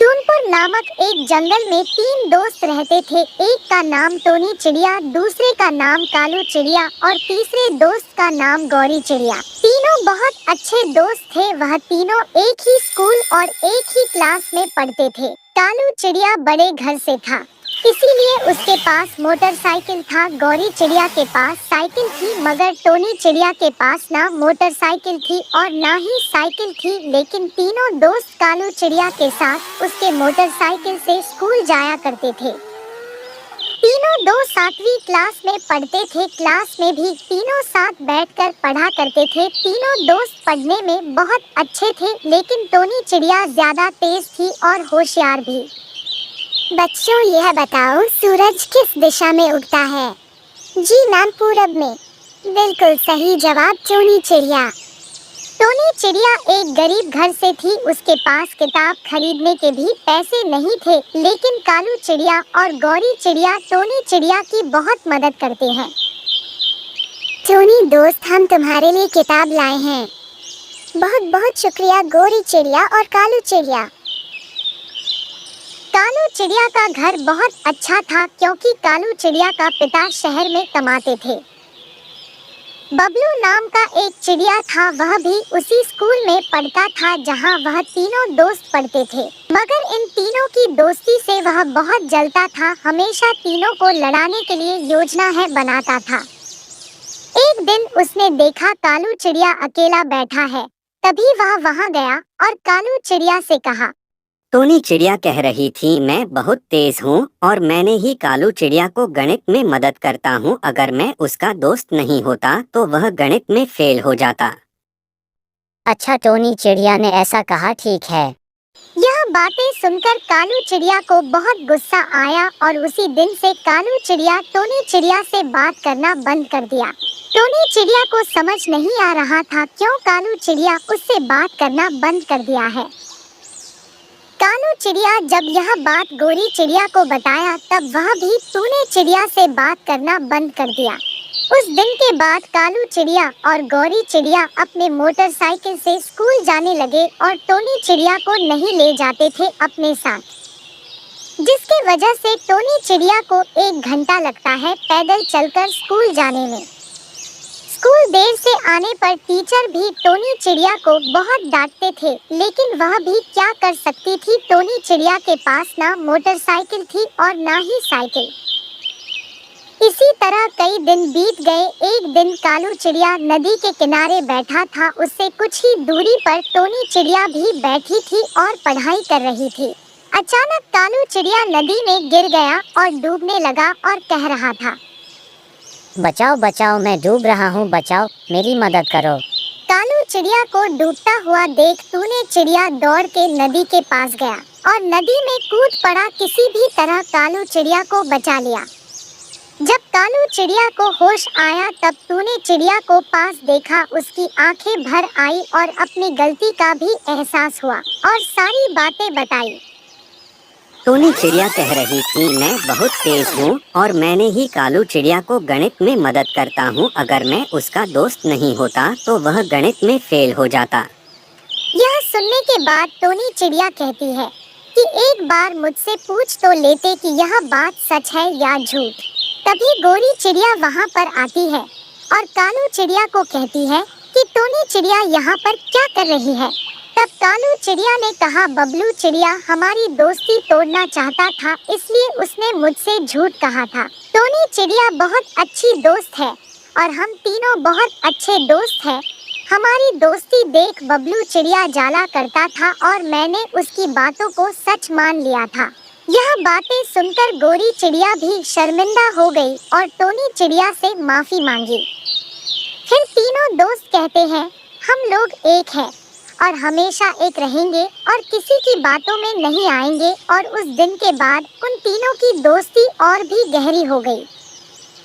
टूनपुर नामक एक जंगल में तीन दोस्त रहते थे। एक का नाम टोनी चिड़िया, दूसरे का नाम कालू चिड़िया और तीसरे दोस्त का नाम गौरी चिड़िया। तीनों बहुत अच्छे दोस्त थे। वह तीनों एक ही स्कूल और एक ही क्लास में पढ़ते थे। कालू चिड़िया बड़े घर से था, इसीलिए उसके पास मोटरसाइकिल था। गौरी चिड़िया के पास साइकिल थी, मगर टोनी चिड़िया के पास ना मोटरसाइकिल थी और ना ही साइकिल थी। लेकिन तीनों दोस्त कालू चिड़िया के साथ उसके मोटरसाइकिल से स्कूल जाया करते थे। तीनों दो 7वीं क्लास में पढ़ते थे। क्लास में भी तीनों साथ बैठकर पढ़ा करते थे। तीनों दोस्त पढ़ने में बहुत अच्छे थे, लेकिन टोनी चिड़िया ज्यादा तेज थी और होशियार भी। बच्चों, यह बताओ, सूरज किस दिशा में उगता है? जी मैम, पूरब में। बिल्कुल सही जवाब, टोनी चिड़िया। टोनी चिड़िया एक गरीब घर से थी। उसके पास किताब खरीदने के भी पैसे नहीं थे, लेकिन कालू चिड़िया और गौरी चिड़िया टोनी चिड़िया की बहुत मदद करते हैं। टोनी दोस्त, हम तुम्हारे लिए किताब लाए हैं। बहुत बहुत शुक्रिया गौरी चिड़िया और कालू चिड़िया। कालू चिड़िया का घर बहुत अच्छा था, क्योंकि कालू चिड़िया का पिता शहर में कमाते थे। बबलू नाम का एक चिड़िया था, वह भी उसी स्कूल में पढ़ता था जहां वह तीनों दोस्त पढ़ते थे। मगर इन तीनों की दोस्ती से वह बहुत जलता था। हमेशा तीनों को लड़ाने के लिए योजना बनाता था। एक दिन उसने देखा कालू चिड़िया अकेला बैठा है। तभी वह वहां गया और कालू चिड़िया से कहा, टोनी चिड़िया कह रही थी मैं बहुत तेज हूँ और मैंने ही कालू चिड़िया को गणित में मदद करता हूँ। अगर मैं उसका दोस्त नहीं होता तो वह गणित में फेल हो जाता। अच्छा, टोनी चिड़िया ने ऐसा कहा, ठीक है। यह बातें सुनकर कालू चिड़िया को बहुत गुस्सा आया और उसी दिन से कालू चिड़िया टोनी चिड़िया से बात करना बंद कर दिया। टोनी चिड़िया को समझ नहीं आ रहा था क्यों कालू चिड़िया उससे बात करना बंद कर दिया है। कालू चिड़िया जब यह बात गौरी चिड़िया को बताया, तब वह भी टोनी चिड़िया से बात करना बंद कर दिया। उस दिन के बाद कालू चिड़िया और गौरी चिड़िया अपने मोटरसाइकिल से स्कूल जाने लगे और टोनी चिड़िया को नहीं ले जाते थे अपने साथ, जिसकी वजह से टोनी चिड़िया को 1 घंटा लगता है पैदल चलकर स्कूल जाने में। स्कूल देर से आने पर टीचर भी टोनी चिड़िया को बहुत डांटते थे, लेकिन वह भी क्या कर सकती थी। टोनी चिड़िया के पास ना मोटरसाइकिल थी और ना ही साइकिल। इसी तरह कई दिन बीत गए। एक दिन कालू चिड़िया नदी के किनारे बैठा था। उससे कुछ ही दूरी पर टोनी चिड़िया भी बैठी थी और पढ़ाई कर रही थी। अचानक कालू चिड़िया नदी में गिर गया और डूबने लगा और कह रहा था, बचाओ बचाओ, मैं डूब रहा हूँ, बचाओ, मेरी मदद करो। कालू चिड़िया को डूबता हुआ देख टोनी चिड़िया दौड़ के नदी के पास गया और नदी में कूद पड़ा। किसी भी तरह कालू चिड़िया को बचा लिया। जब कालू चिड़िया को होश आया, तब टोनी चिड़िया को पास देखा। उसकी आंखें भर आई और अपनी गलती का भी एहसास हुआ और सारी बातें बताई। टोनी चिड़िया कह रही थी मैं बहुत तेज हूँ और मैंने ही कालू चिड़िया को गणित में मदद करता हूँ। अगर मैं उसका दोस्त नहीं होता तो वह गणित में फेल हो जाता। यह सुनने के बाद टोनी चिड़िया कहती है कि एक बार मुझसे पूछ तो लेते कि यह बात सच है या झूठ। तभी गौरी चिड़िया वहाँ पर आती है और कालू चिड़िया को कहती है कि टोनी चिड़िया यहाँ पर क्या कर रही है। तब कालू चिड़िया ने कहा, बबलू चिड़िया हमारी दोस्ती तोड़ना चाहता था, इसलिए उसने मुझसे झूठ कहा था। टोनी चिड़िया बहुत अच्छी दोस्त है और हम तीनों बहुत अच्छे दोस्त हैं। हमारी दोस्ती देख बबलू चिड़िया जाला करता था और मैंने उसकी बातों को सच मान लिया था। यह बातें सुनकर गौरी चिड़िया भी शर्मिंदा हो गई और टोनी चिड़िया से माफी मांगी। फिर तीनों दोस्त कहते हैं, हम लोग एक हैं और हमेशा एक रहेंगे और किसी की बातों में नहीं आएंगे। और उस दिन के बाद उन तीनों की दोस्ती और भी गहरी हो गई।